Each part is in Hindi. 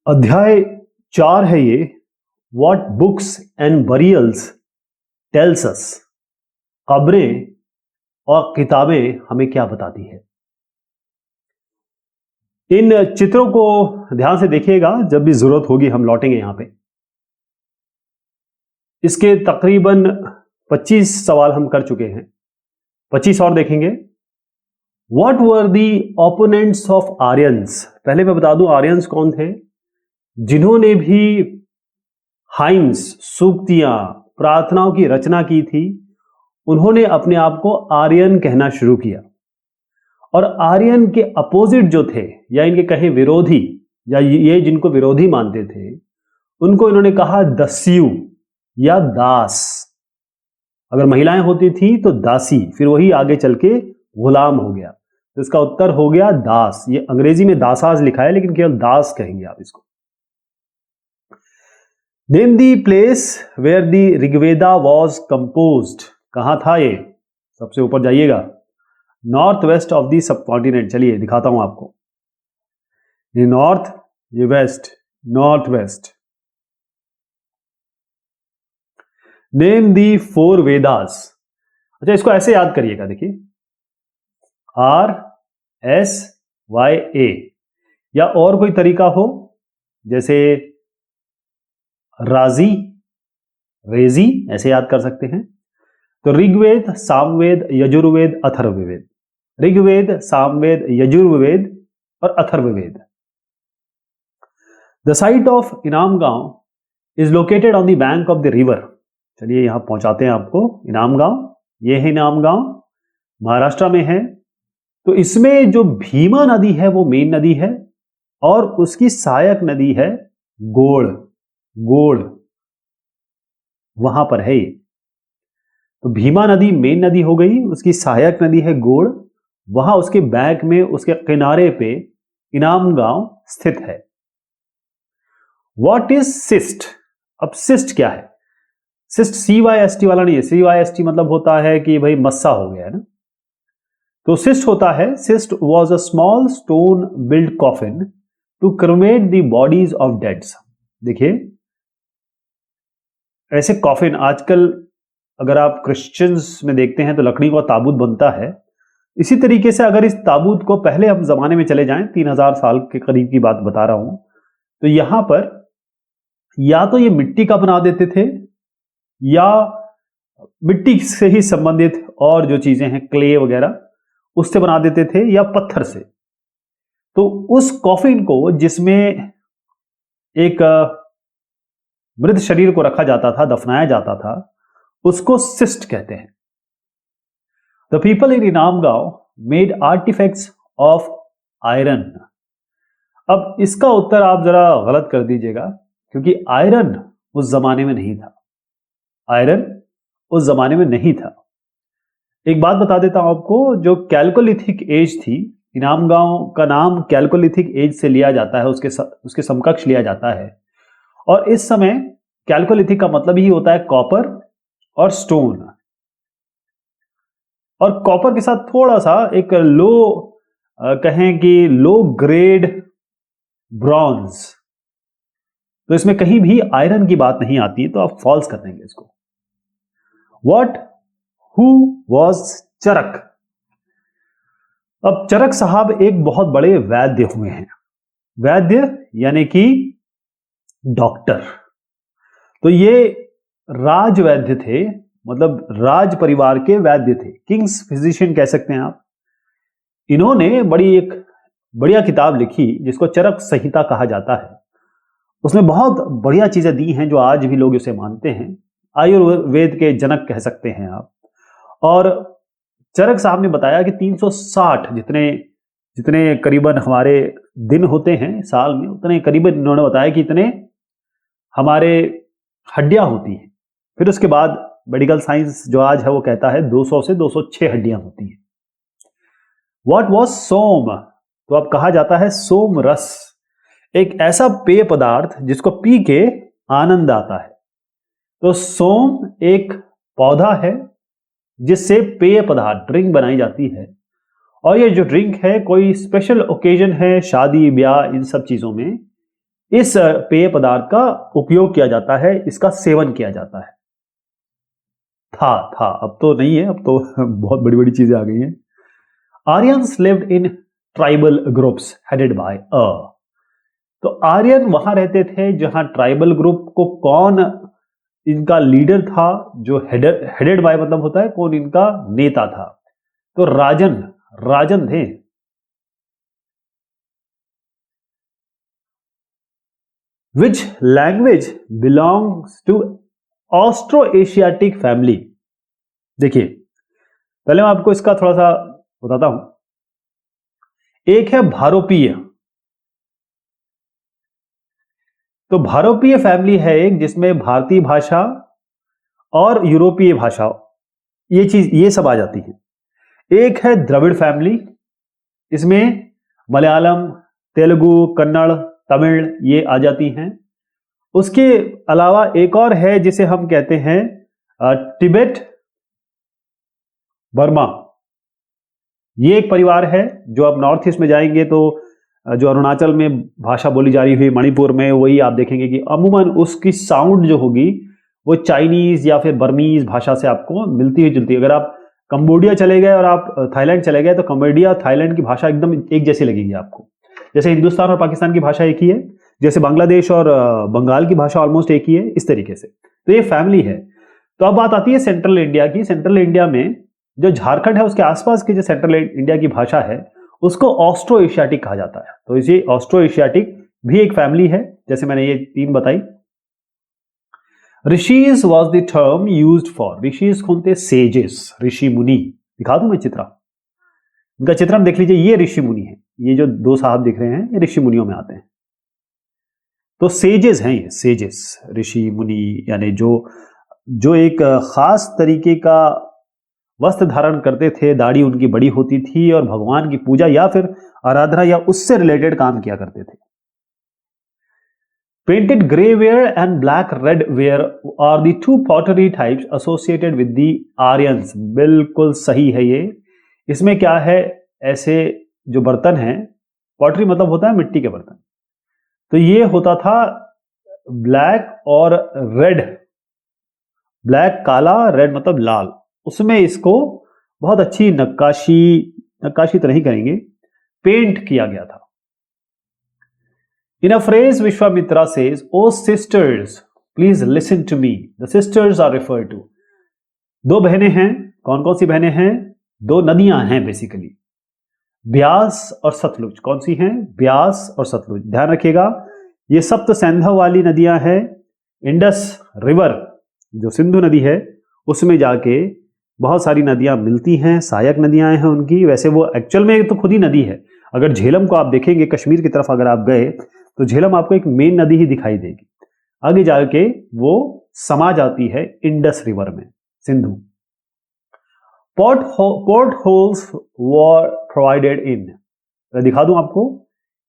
अध्याय 4 है ये। What books and burials tell us. कब्रें और किताबें हमें क्या बताती है। इन चित्रों को ध्यान से देखिएगा, जब भी जरूरत होगी हम लौटेंगे यहां पे। इसके तकरीबन 25 सवाल हम कर चुके हैं, 25 और देखेंगे। What were the opponents of Aryans. पहले मैं बता दूं आर्यंस कौन थे। जिन्होंने भी हाइम्स, सूक्तियां, प्रार्थनाओं की रचना की थी, उन्होंने अपने आप को आर्यन कहना शुरू किया। और आर्यन के अपोजिट जो थे, या इनके कहे विरोधी, या ये जिनको विरोधी मानते थे, उनको इन्होंने कहा दस्यु या दास। अगर महिलाएं होती थी तो दासी, फिर वही आगे चल के गुलाम हो गया। तो इसका उत्तर हो गया दास। ये अंग्रेजी में दासाज लिखा है, लेकिन केवल दास कहेंगे आप इसको। Name the place where the Rigveda was composed. कहां था ये? सबसे ऊपर जाइएगा, नॉर्थ वेस्ट ऑफ दी सब कॉन्टिनेंट। चलिए दिखाता हूं आपको। ये नॉर्थ, ये west, north west. Name the 4 Vedas. अच्छा, इसको ऐसे याद करिएगा, देखिए RSYA, या और कोई तरीका हो जैसे राजी, रेजी, ऐसे याद कर सकते हैं। तो ऋग्वेद, सामवेद, यजुर्वेद, अथर्ववेद। ऋग्वेद, सामवेद, यजुर्वेद और अथर्ववेद। द साइट ऑफ इनाम गांव is located on the bank of the river. चलिए यहां पहुंचाते हैं आपको। इनाम गांव, ये है इनाम गांव, महाराष्ट्र में है। तो इसमें जो भीमा नदी है वो मेन नदी है, और उसकी सहायक नदी है गोड़। गोड़ वहां पर है ये। तो भीमा नदी मेन नदी हो गई, उसकी सहायक नदी है गोड़। वहां उसके बैंक में, उसके किनारे पे इनाम गांव स्थित है। What is cyst. अब सिस्ट क्या है? सिस्ट CYST वाला नहीं है। CYST मतलब होता है कि भाई मस्सा हो गया है ना। तो सिस्ट होता है, cist was a small stone build coffin to cremate the bodies of deads. देखिए ऐसे कॉफिन आजकल अगर आप क्रिश्चियंस में देखते हैं तो लकड़ी का ताबूत बनता है। इसी तरीके से अगर इस ताबूत को पहले हम जमाने में चले जाएं, 3000 साल के करीब की बात बता रहा हूं, तो यहां पर या तो ये मिट्टी का बना देते थे, या मिट्टी से ही संबंधित और जो चीजें हैं, क्ले वगैरह, उससे बना देते थे, या पत्थर से। तो उस कॉफिन को, जिसमें एक मृत शरीर को रखा जाता था, दफनाया जाता था, उसको सिस्ट कहते हैं। द पीपल इन इनाम गांव मेड आर्टिफैक्ट्स ऑफ आयरन। अब इसका उत्तर आप जरा गलत कर दीजिएगा, क्योंकि आयरन उस जमाने में नहीं था। आयरन उस जमाने में नहीं था। एक बात बता देता हूं आपको, जो कैल्कोलिथिक एज थी, इनाम गांव का नाम कैल्कोलिथिक एज से लिया जाता है, उसके समकक्ष लिया जाता है। और इस समय कैल्कोलिथिक का मतलब ही होता है कॉपर और स्टोन। और कॉपर के साथ थोड़ा सा एक कहें कि लो ग्रेड ब्रॉन्ज। तो इसमें कहीं भी आयरन की बात नहीं आती, तो आप फॉल्स कर देंगे इसको। व्हाट हु वॉज चरक। अब चरक साहब एक बहुत बड़े वैद्य हुए हैं। वैद्य यानी कि डॉक्टर। तो ये राज वैद्य थे, मतलब राज परिवार के वैद्य थे, किंग्स फिजिशियन कह सकते हैं आप। इन्होंने एक बढ़िया किताब लिखी जिसको चरक संहिता कहा जाता है। उसमें बहुत बढ़िया चीजें दी हैं जो आज भी लोग उसे मानते हैं। आयुर्वेद के जनक कह सकते हैं आप। और चरक साहब ने बताया कि 360 जितने करीबन हमारे दिन होते हैं साल में, उतने करीबन इन्होंने बताया कि इतने हमारे हड्डियां होती हैं। फिर उसके बाद मेडिकल साइंस जो आज है वो कहता है 200 से 206 हड्डियां होती हैं। व्हाट वॉज सोम। तो अब कहा जाता है सोम रस, एक ऐसा पेय पदार्थ जिसको पी के आनंद आता है। तो सोम एक पौधा है जिससे पेय पदार्थ, ड्रिंक बनाई जाती है। और ये जो ड्रिंक है, कोई स्पेशल ओकेजन है, शादी ब्याह, इन सब चीजों में इस पेय पदार्थ का उपयोग किया जाता है, इसका सेवन किया जाता है। था, अब तो नहीं है, अब तो बहुत बड़ी बड़ी चीजें आ गई हैं। Aryans lived in tribal groups headed by a. तो आर्यन वहां रहते थे जहां ट्राइबल ग्रुप को कौन इनका लीडर था, जो हेडेड बाय मतलब होता है कौन इनका नेता था, तो राजन थे। Which language belongs to Austro Asiatic family. देखिए, पहले मैं आपको इसका थोड़ा सा बताता हूं। एक है भारोपीय, तो भारोपीय फैमिली है एक, जिसमें भारतीय भाषा और यूरोपीय भाषा ये सब आ जाती है। एक है द्रविड़ फैमिली, इसमें मलयालम, तेलुगु, कन्नड़, तमिल ये आ जाती हैं। उसके अलावा एक और है जिसे हम कहते हैं तिब्बत बर्मा। ये एक परिवार है। जो आप नॉर्थ ईस्ट में जाएंगे तो जो अरुणाचल में भाषा बोली जा रही हुई, मणिपुर में, वही आप देखेंगे कि अमूमन उसकी साउंड जो होगी वो चाइनीज या फिर बर्मीज भाषा से आपको मिलती हुई जुलती है। अगर आप कंबोडिया चले गए और आप थाईलैंड चले गए तो कंबोडिया थाईलैंड की भाषा एकदम एक जैसी लगेगी आपको। जैसे हिंदुस्तान और पाकिस्तान की भाषा एक ही है, जैसे बांग्लादेश और बंगाल की भाषा ऑलमोस्ट एक ही है, इस तरीके से। तो ये फैमिली है। तो अब बात आती है सेंट्रल इंडिया की। सेंट्रल इंडिया में जो झारखंड है उसके आसपास की जो सेंट्रल इंडिया की भाषा है उसको ऑस्ट्रो एशियाटिक कहा जाता है। तो इसे ऑस्ट्रो एशियाटिक भी एक फैमिली है, जैसे मैंने ये तीन बताई। Rishis was the term used for, rishis कौन थे? सेजेस, ऋषि मुनि। दिखा दूं मैं चित्र, इनका चित्र देख लीजिए। ये ऋषि मुनि है, ये जो दो साहब दिख रहे हैं ये ऋषि मुनियों में आते हैं। तो सेजेस हैं ये, सेजेस ऋषि मुनि, यानी जो एक खास तरीके का वस्त्र धारण करते थे, दाढ़ी उनकी बड़ी होती थी और भगवान की पूजा या फिर आराधना या उससे रिलेटेड काम किया करते थे। Painted grey ware and black red ware are the two pottery types associated with the Aryans. बिल्कुल सही है ये। इसमें क्या है, ऐसे जो बर्तन हैं, पॉटरी मतलब होता है मिट्टी के बर्तन, तो ये होता था ब्लैक और रेड, ब्लैक काला, रेड मतलब लाल, उसमें इसको बहुत अच्छी नक्काशी तरह ही करेंगे, पेंट किया गया था। In a phrase Vishvamitra says, o sisters please listen to me. The sisters are referred to, दो बहनें हैं। कौन कौन सी बहनें हैं? दो नदियां हैं बेसिकली, ब्यास और सतलुज। कौन सी हैं? ब्यास और सतलुज। ध्यान रखिएगा, ये सप्त सैंधव वाली नदियां हैं। इंडस रिवर जो सिंधु नदी है उसमें जाके बहुत सारी नदियां मिलती हैं, सहायक नदियां हैं उनकी। वैसे वो एक्चुअल में तो खुद ही नदी है। अगर झेलम को आप देखेंगे, कश्मीर की तरफ अगर आप गए तो झेलम आपको एक मेन नदी ही दिखाई देगी। आगे जाके वो समा जाती है इंडस रिवर में, Sindhu. Port holes were provided in, मैं दिखा दूं आपको।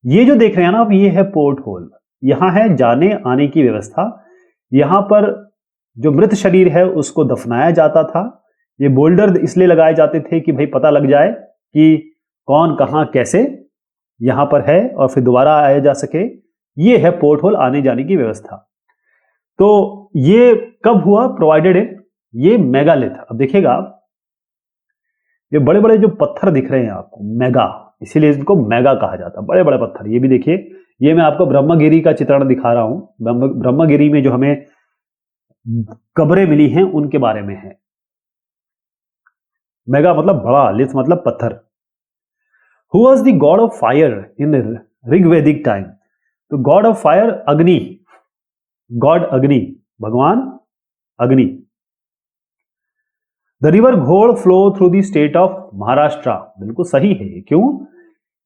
ये जो देख रहे हैं ना आप, ये है पोर्ट होल। यहां है जाने आने की व्यवस्था। यहां पर जो मृत शरीर है उसको दफनाया जाता था। ये बोल्डर इसलिए लगाए जाते थे कि भाई पता लग जाए कि कौन कहां कैसे यहां पर है और फिर दोबारा आया जा सके। ये है पोर्ट होल, आने जाने की व्यवस्था। तो ये कब हुआ प्रोवाइडेड है? ये मेगालिथ। अब देखिएगा आप, ये बड़े बड़े जो पत्थर दिख रहे हैं आपको, मेगा, इसीलिए इनको मेगा कहा जाता है, बड़े बड़े पत्थर। ये भी देखिए, ये मैं आपको ब्रह्मगिरी का चित्रण दिखा रहा हूं। ब्रह्मगिरी में जो हमें कब्रें मिली हैं उनके बारे में है। मेगा मतलब बड़ा, लिथ मतलब पत्थर। Who was the god of fire in Rigvedic time? तो गॉड ऑफ फायर अग्नि, गॉड अग्नि, भगवान अग्नि। द रिवर घोड़ flow through the state of Maharashtra. बिल्कुल सही है। क्यों?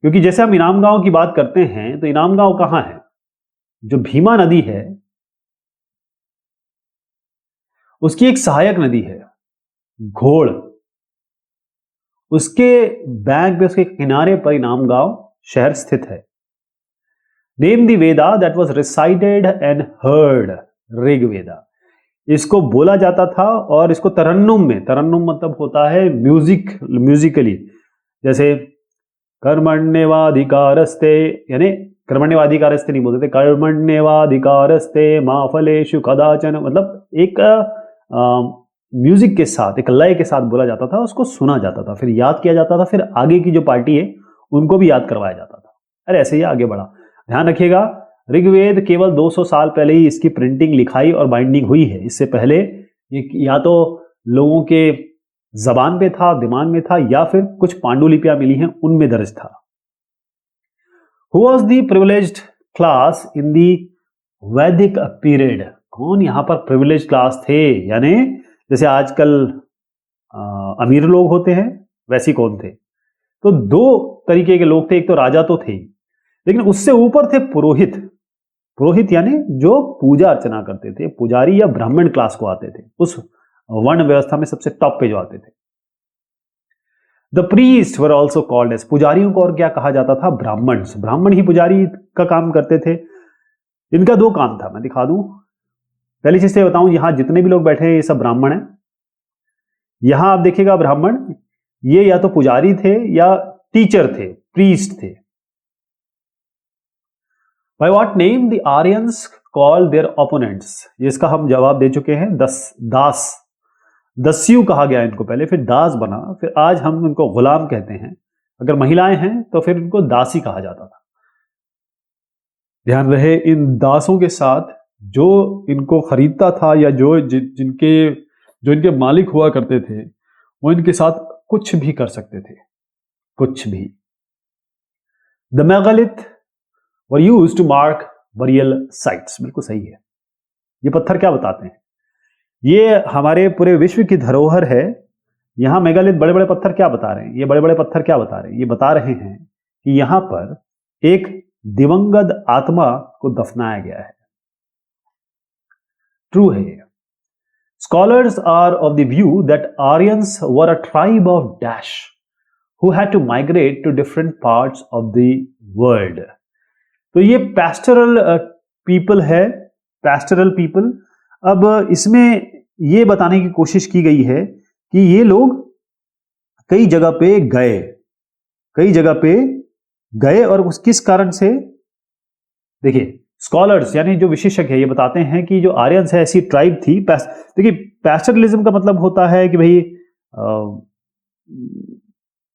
क्योंकि जैसे हम इनाम गांव की बात करते हैं तो इनाम गांव कहां है? जो भीमा नदी है उसकी एक सहायक नदी है घोड़, उसके बैंक पे, उसके किनारे पर इनाम गांव शहर स्थित है। Name the Veda that was recited and heard, Rigveda. इसको बोला जाता था और इसको तरन्नुम में, तरन्नुम मतलब होता है म्यूजिकली, जैसे कर्मण्येवाधिकारस्ते, यानी कर्मण्यवाधिकारस्ते नहीं बोलते थे, कर्मण्यवाधिकारस्ते मा फलेषु कदाचन, मतलब एक म्यूजिक के साथ, एक लय के साथ बोला जाता था, उसको सुना जाता था, फिर याद किया जाता था, फिर आगे की जो पार्टी है उनको भी याद करवाया जाता था। अरे ऐसे ही आगे बढ़ा। ध्यान रखिएगा, ऋग्वेद केवल 200 साल पहले ही इसकी प्रिंटिंग, लिखाई और बाइंडिंग हुई है। इससे पहले ये या तो लोगों के जबान पे था, दिमाग में था, या फिर कुछ पांडुलिपियां मिली हैं उनमें दर्ज था। Who was the privileged class in the वैदिक पीरियड? कौन यहां पर प्रिविलेज क्लास थे? यानी जैसे आजकल अमीर लोग होते हैं, वैसी कौन थे? तो दो तरीके के लोग थे, एक तो राजा तो थे, लेकिन उससे ऊपर थे पुरोहित। पुरोहित यानी जो पूजा अर्चना करते थे, पुजारी या ब्राह्मण क्लास को आते थे, उस वर्ण व्यवस्था में सबसे टॉप पे जो आते थे। The priest were also called as, पुजारियों को और क्या कहा जाता था? ब्राह्मण। ब्राह्मण ही पुजारी का काम करते थे। इनका दो काम था, मैं दिखा दूं। पहली चीज से बताऊं, यहां जितने भी लोग बैठे हैं ये सब ब्राह्मण हैं। यहां आप देखिएगा ब्राह्मण, ये या तो पुजारी थे या टीचर थे, प्रीस्ट थे। By what name the Aryans call their opponents? इसका हम जवाब दे चुके हैं, दास। दस्यु कहा गया इनको पहले, फिर दास बना, फिर आज हम इनको गुलाम कहते हैं। अगर महिलाएं हैं तो फिर इनको दासी कहा जाता था। ध्यान रहे, इन दासों के साथ जो इनको खरीदता था या जो इनके मालिक हुआ करते थे, वो इनके साथ कुछ भी कर सकते थे, कुछ भी। The megalith were used to mark burial sites, बिल्कुल सही है। ये पत्थर क्या बताते हैं? ये हमारे पूरे विश्व की धरोहर है। यहां मेगालिथ बड़े बड़े पत्थर क्या बता रहे हैं? ये बड़े बड़े पत्थर क्या बता रहे हैं? ये बता रहे हैं कि यहां पर एक दिवंगत आत्मा को दफनाया गया है। ट्रू है ये। Scholars are of the view that Aryans were a tribe of dash who had to migrate to different parts of the world. तो ये पैस्टोरल पीपल है, पैस्टोरल पीपल। अब इसमें ये बताने की कोशिश की गई है कि ये लोग कई जगह पे गए और उस किस कारण से। देखिए, स्कॉलर्स यानी जो विशेषज्ञ है ये बताते हैं कि जो आर्यंस है ऐसी ट्राइब थी। देखिए, पैस्टरलिज्म का मतलब होता है कि भाई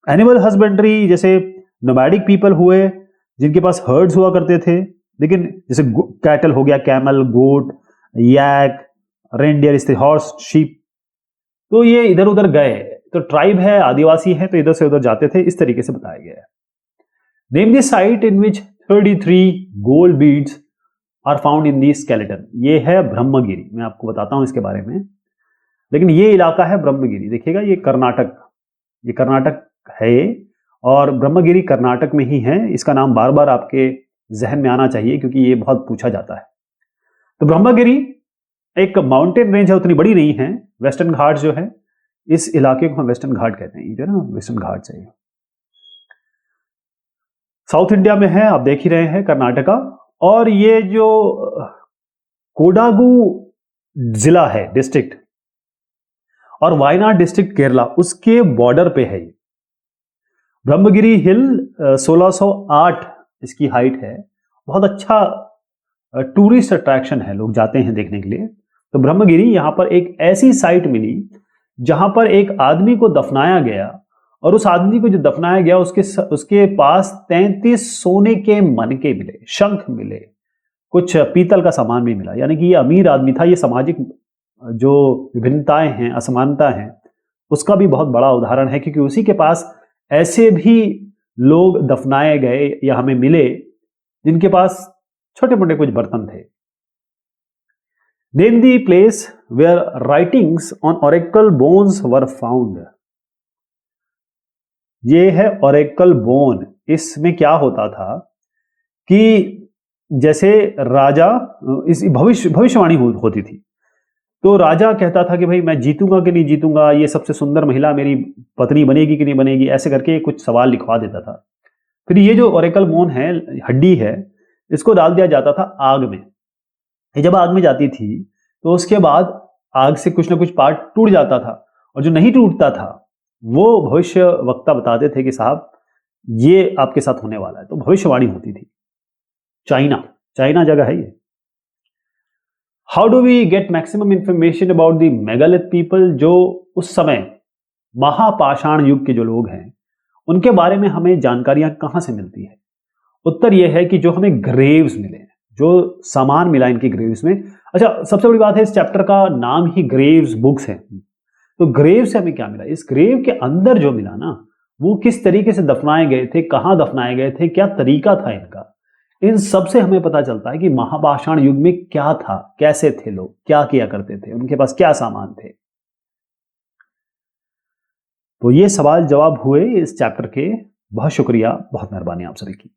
एनिमल हस्बेंड्री, जैसे नोमैडिक पीपल हुए जिनके पास हर्ड्स हुआ करते थे, लेकिन जैसे कैटल हो गया, कैमल, गोट, यैक, रेंडियर, इससे हॉर्स, शीप, तो ये इधर उधर गए। तो ट्राइब है, आदिवासी है, तो इधर से उधर जाते थे, इस तरीके से बताया गया है। Name the site in which 33 gold beads are found in the skeleton. ये है ब्रह्मगिरी, मैं आपको बताता हूं इसके बारे में। लेकिन ये इलाका है ब्रह्मगिरी, देखिएगा ये कर्नाटक है, और ब्रह्मगिरी कर्नाटक में ही है। इसका नाम बार बार आपके जहन में आना चाहिए क्योंकि ये बहुत पूछा जाता है। तो ब्रह्मगिरी एक माउंटेन रेंज है, उतनी बड़ी नहीं है। वेस्टर्न घाट जो है, इस इलाके को हम वेस्टर्न घाट कहते हैं, जो ना वेस्टर्न घाट चाहिए। साउथ इंडिया में है, आप देख ही रहे हैं, कर्नाटका। और ये जो कोडागु जिला है, डिस्ट्रिक्ट, और वायनाड डिस्ट्रिक्ट केरला, उसके बॉर्डर पे है। ब्रह्मगिरी हिल 1608 इसकी हाइट है। बहुत अच्छा टूरिस्ट अट्रैक्शन है, लोग जाते हैं देखने के लिए। तो ब्रह्मगिरी, यहां पर एक ऐसी साइट मिली जहां पर एक आदमी को दफनाया गया, और उस आदमी को जो दफनाया गया उसके पास 33 सोने के मनके मिले, शंख मिले, कुछ पीतल का सामान भी मिला। यानी कि ये अमीर आदमी था। ये सामाजिक जो विभिन्नताएं हैं, असमानता हैं, उसका भी बहुत बड़ा उदाहरण है, क्योंकि उसी के पास ऐसे भी लोग दफनाए गए या हमें मिले जिनके पास छोटे मोटे कुछ बर्तन थे। Name the place where writings on oracle bones were found. ये है ऑरेकल बोन। इसमें क्या होता था कि जैसे राजा, इस भविष्यवाणी होती थी। तो राजा कहता था कि भाई मैं जीतूंगा कि नहीं जीतूंगा, ये सबसे सुंदर महिला मेरी पत्नी बनेगी कि नहीं बनेगी, ऐसे करके कुछ सवाल लिखवा देता था। फिर ये जो ऑरेकल बोन है, हड्डी है, इसको डाल दिया जाता था आग में। ये जब आग में जाती थी तो उसके बाद आग से कुछ ना कुछ पार्ट टूट जाता था, और जो नहीं टूटता था वो भविष्य वक्ता बताते थे कि साहब ये आपके साथ होने वाला है। तो भविष्यवाणी होती थी। चाइना, चाइना जगह है ये। How do we get maximum information about the megalith people? जो उस समय महापाषाण युग के जो लोग हैं उनके बारे में हमें जानकारियां कहां से मिलती है? उत्तर यह है कि जो हमें ग्रेव्स मिले, जो सामान मिला इनकी ग्रेव्स में। अच्छा, सबसे बड़ी बात है इस चैप्टर का नाम ही ग्रेव्स बुक्स है, तो ग्रेव से हमें क्या मिला? इस ग्रेव के अंदर जो मिला ना, वो किस तरीके से दफनाए गए थे, कहां दफनाए गए थे, क्या तरीका था इनका, इन सब से हमें पता चलता है कि महापाषाण युग में क्या था, कैसे थे लोग, क्या किया करते थे, उनके पास क्या सामान थे। तो ये सवाल जवाब हुए इस चैप्टर के। बहुत शुक्रिया, बहुत मेहरबानी आप सभी की।